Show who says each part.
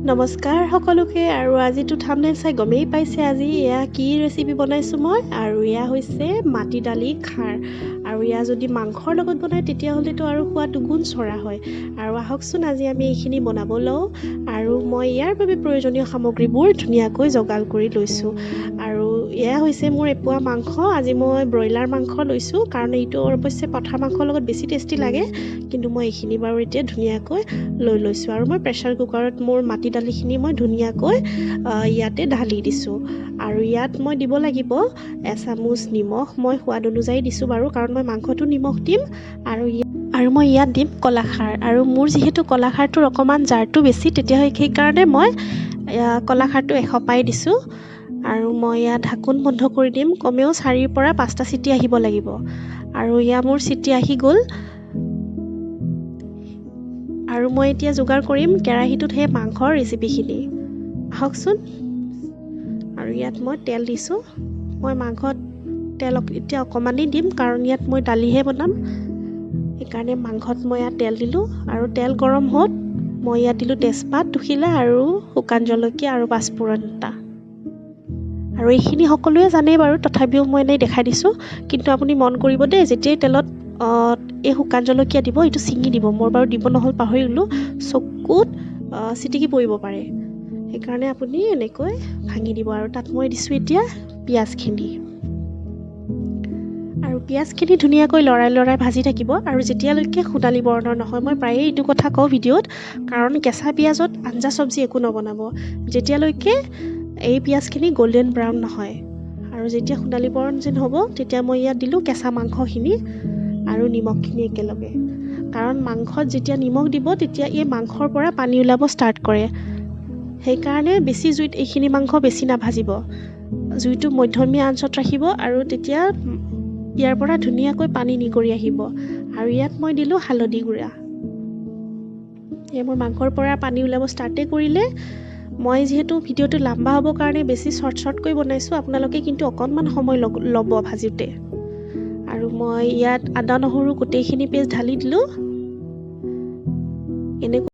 Speaker 1: নমস্কাৰ সকলোকে আৰু আজিটো থাম্বনেইল চাই গমেই পাইছে আজি এয়া কি ৰেচিপি বনাইছো মই আৰু এয়া হৈছে মাটি দালি খাৰ আৰু এয়া যদি মাংসৰ লগত বনাই তেতিয়া হলেতো আৰু সোৱাদ দুগুণ চৰা হয় আৰু আহকচোন আজি আমি এইখিনি বনাব লওঁ আৰু মই ইয়াৰ বাবে প্ৰয়োজনীয় সামগ্ৰীবোৰ ধুনীয়াকৈ জগাল কৰি লৈছো আৰু এয়া হৈছে মোৰ এপোৱা মাংস আজি মই ব্ৰইলাৰ মাংস লৈছো কাৰণ এইটো অৱশ্যে পঠাৰ মাংসৰ লগত বেছি টেষ্টি লাগে কিন্তু মই এইখিনি বাৰু এতিয়া ধুনীয়াকৈ লৈ লৈছো আৰু মই প্ৰেছাৰ কুকাৰত মোৰ মাটি দালিখিনি মই ধুনীয়াকৈ ইয়াতে ঢালি দিছোঁ আৰু ইয়াত মই দিব লাগিব এচামুচ নিমখ মই সোৱাদ অনুযায়ী দিছোঁ বাৰু কাৰণ মই মাংসটো নিমখ দিম আৰু মই ইয়াত দিম কলাখাৰ আৰু মোৰ যিহেতু কলাখাৰটোৰ অকণমান জাৰটো বেছি তেতিয়া সেইকাৰণে মই কলাখাৰটো এসপাই দিছোঁ আৰু মই ইয়াত ঢাকোন বন্ধ কৰি দিম কমেও 4ৰ পৰা 5টা চিটি আহিব লাগিব আৰু ইয়া মোৰ চিটি আহি গ'ল আৰু মই এতিয়া যোগাৰ কৰিম কেৰাহীটোত সেই মাংসৰ ৰেচিপিখিনি আহকচোন আৰু ইয়াত মই তেল দিছোঁ মই মাংসত তেল এতিয়া অকণমানেই দিম কাৰণ ইয়াত মই দালিহে বনাম সেইকাৰণে মাংসত মই ইয়াত তেল দিলোঁ আৰু তেল গৰম হোৱাত মই ইয়াত দিলোঁ তেজপাত দুখিলা আৰু শুকান জলকীয়া আৰু পাঁচফোৰণ এটা আৰু এইখিনি সকলোৱে জানেই বাৰু তথাপিও মই এনেই দেখাই দিছোঁ কিন্তু আপুনি মন কৰিব দেই যেতিয়াই তেলত এই শুকান জলকীয়া দিব এইটো ছিঙি দিব মোৰ বাৰু দিব নহ'ল পাহৰি গ'লোঁ চকুত চিটিকি পৰিব পাৰে সেইকাৰণে আপুনি এনেকৈ ভাঙি দিব আৰু তাত মই দিছোঁ এতিয়া পিঁয়াজখিনি আৰু পিঁয়াজখিনি ধুনীয়াকৈ লৰাই ভাজি থাকিব আৰু যেতিয়ালৈকে সোণালী বৰণৰ নহয় মই প্ৰায়ে এইটো কথা কওঁ ভিডিঅ'ত কাৰণ কেঁচা পিঁয়াজত আঞ্জা চব্জি একো নবনাব যেতিয়ালৈকে এই পিঁয়াজখিনি গল্ডেন ব্ৰাউন নহয় আৰু যেতিয়া সোণালী বৰণ যেন হ'ব তেতিয়া মই ইয়াত দিলোঁ কেঁচা মাংসখিনি আৰু নিমখখিনি একেলগে কাৰণ মাংসত যেতিয়া নিমখ দিব তেতিয়া এই মাংসৰ পৰা পানী ওলাব ষ্টাৰ্ট কৰে সেইকাৰণে বেছি জুইত এইখিনি মাংস বেছি নাভাজিব জুইটো মধ্যমীয়া আঞ্চত ৰাখিব আৰু তেতিয়া ইয়াৰ পৰা ধুনীয়াকৈ পানী নিগৰি আহিব আৰু ইয়াত মই দিলোঁ হালধি গুড়া এই মোৰ মাংসৰ পৰা পানী ওলাব ষ্টাৰ্টে কৰিলে মই যিহেতু ভিডিঅ'টো লম্বা হ'ব কাৰণে বেছি শ্বৰ্টকৈ বনাইছোঁ আপোনালোকে কিন্তু অকণমান সময় ল'ব ভাজোঁতে আৰু মই ইয়াত আদা নহৰু গোটেইখিনি পেষ্ট ঢালি দিলোঁ এনেকৈ